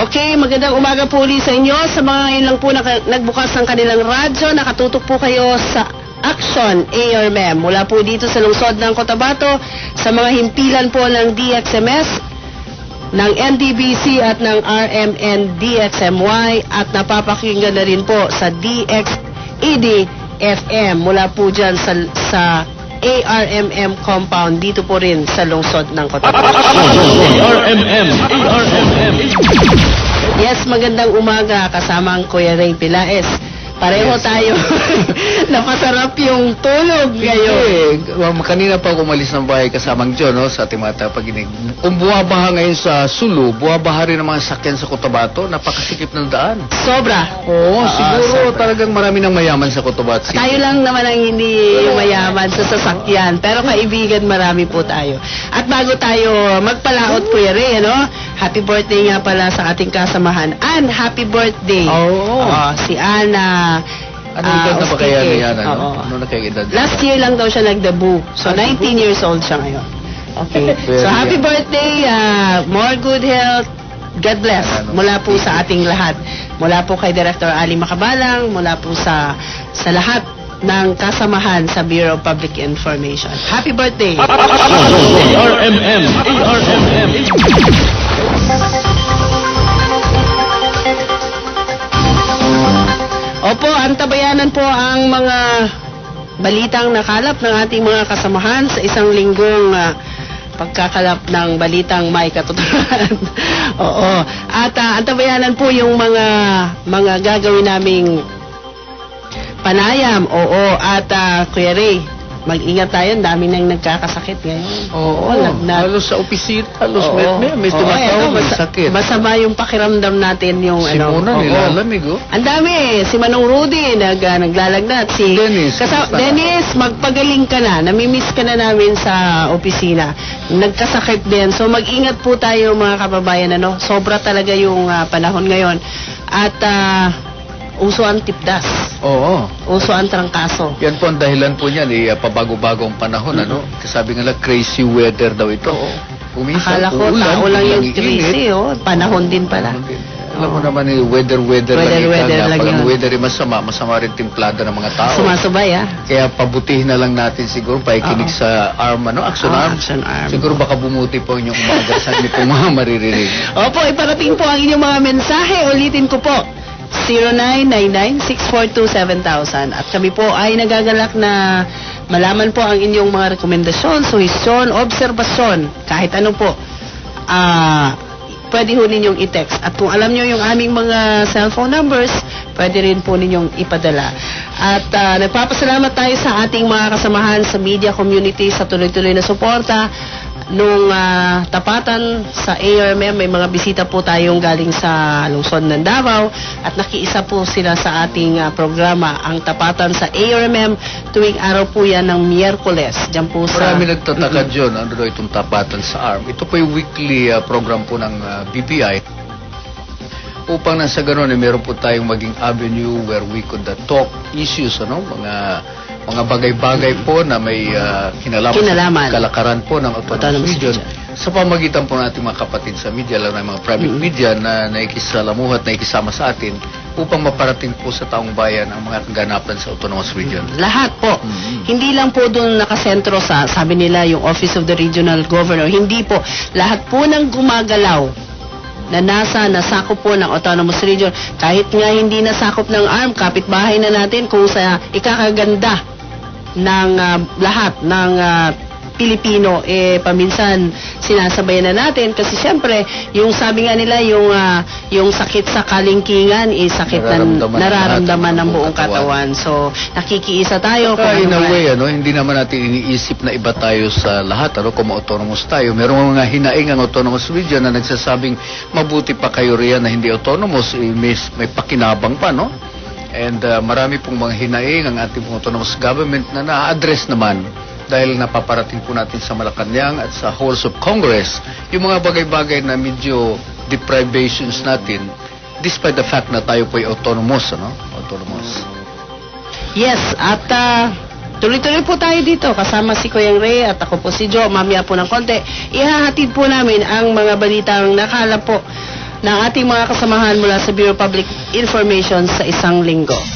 Okay, magandang umaga po ulit sa inyo. Sa mga ngayon lang po nagbukas ng kanilang radyo, nakatutok po kayo sa Action ARMM. Mula po dito sa lungsod ng Cotabato, sa mga himpilan po ng DXMS, ng NDBC at ng RMN DXMY, at napapakinggan na rin po sa DXED FM mula po dyan sa ARMM compound dito po rin sa lungsod ng Cotabato. ARMM. Yes, magandang umaga kasama ang Kuya Ray Pilaes. Pareho tayo. Napasarap yung tulog ngayon. Kanina pa ako umalis ng bahay kasamang John, no, sa ating mga tapaginig. Kung buwabaha ngayon sa Sulu, buwabaha rin ang mga sakyan sa Cotabato, napakasikip ng daan. Sobra. Oo, siguro sobra. talagang marami ng mayaman sa Cotabato. Tayo lang naman ang hindi mayaman sa sasakyan. Pero kaibigan, marami po tayo. At bago tayo magpalaot, Kuya Ray, ano? Happy birthday nga pala sa ating kasamahan. Ann, happy birthday. Oo. Si Ana. Ano edad na ba kaya niya? Oo. Ano na kaya edad? Last year lang daw siya nag-debut. So, 19 years old siya ngayon. Okay. So, happy birthday. More good health. God bless. Mula po sa ating lahat. Mula po kay Director Ali Macabalang. Mula po sa lahat ng kasamahan sa Bureau of Public Information. Happy birthday! ARMM. Opo, antabayanan po ang mga balitang nakalap ng ating mga kasamahan sa isang linggong pagkakalap ng balitang may katotohanan. Oo. At antabayanan po yung mga gagawin naming panayam. Oo. At Kuya Ray, mag-ingat tayo. Ang dami nang nagkakasakit ngayon. Oo. Halos sa opisina, halos may tumatawag, may sakit. Masama yung pakiramdam natin yung Simona, nilalamig, oh. Ang dami si Manong Rudy naglalagnat. Si Dennis, magpagaling ka na. Namimiss ka na namin sa opisina. Nagkasakit din. So mag-ingat po tayo mga kababayan. Sobra talaga yung panahon ngayon. At uso ang tipdas. Oo. Uso ang trangkaso. Yan po ang dahilan po niyan, pabago-bagong panahon, ano? Sabi nga lang, crazy weather daw ito. Akala ko, tao lang yung crazy, panahon din pala. Alam mo naman, weather lang yun. Weather masama rin timplada ng mga tao. Sumasabay, Kaya pabutihin na lang natin siguro, paikinig sa Action Arm. Siguro baka bumuti po inyong umaga sa inyo pong mga maririnig. Opo, iparating po ang inyong mga mensahe. Ulitin ko po. 0999-642-7000. At kami po ay nagagalak na malaman po ang inyong mga rekomendasyon, suhisyon, obserbasyon, kahit ano po. Pwede ho ninyong i-text. At kung alam nyo yung aming mga cellphone numbers, pwede rin po ninyong ipadala. At nagpapasalamat tayo sa ating mga kasamahan sa media community sa tuloy-tuloy na suporta. Nung tapatan sa ARMM, may mga bisita po tayong galing sa lungsod ng Davao at nakiisa po sila sa ating programa, ang tapatan sa ARMM, tuwing araw po yan ng Miyerkules. Diyan po sa... Marami nagtataka dyan, ano daw itong tapatan sa ARM. Ito po yung weekly program po ng BPI. Upang nasa ganun, meron po tayong maging avenue where we could talk issues, mga bagay-bagay po na may kinalaman sa kalakaran po ng autonomous region sa pamagitan po ng ating mga kapatid sa media, lalo na mga private media na nakikisalamuha at nakikisama sa atin upang maparating po sa taong bayan ang mga kaganapan sa autonomous region. Lahat po. Hindi lang po doon nakasentro sa, sabi nila, yung Office of the Regional Governor. Hindi po. Lahat po ng gumagalaw na nasakop po ng autonomous region. Kahit nga hindi nasakop ng ARM, kapitbahay na natin kung sa ikakaganda ng lahat ng Pilipino, paminsan sinasabayan na natin kasi siyempre yung sabi nga nila yung sakit sa kalingkingan sakit na nararamdaman ng buong katawan. So nakikiisa tayo. In a way, hindi naman natin iniisip na iba tayo sa lahat, kung autonomous tayo. Merong mga hinaing ang autonomous region na nagsasabing mabuti pa kayo riyan na hindi autonomous, may pakinabang pa, no? And marami pong mga hinaing ang ating autonomous government na na-address naman dahil napaparating po natin sa Malacanang at sa halls of Congress yung mga bagay-bagay na medyo deprivations natin despite the fact na tayo po ay autonomous, Autonomous. Yes, at Tuloy-tuloy po tayo dito. Kasama si Kuya Ray at ako po si Joe. Mamaya po ng konti. Ihahatid po namin ang mga balitang nakalap po ng ating mga kasamahan mula sa Bureau of Public Information sa isang linggo.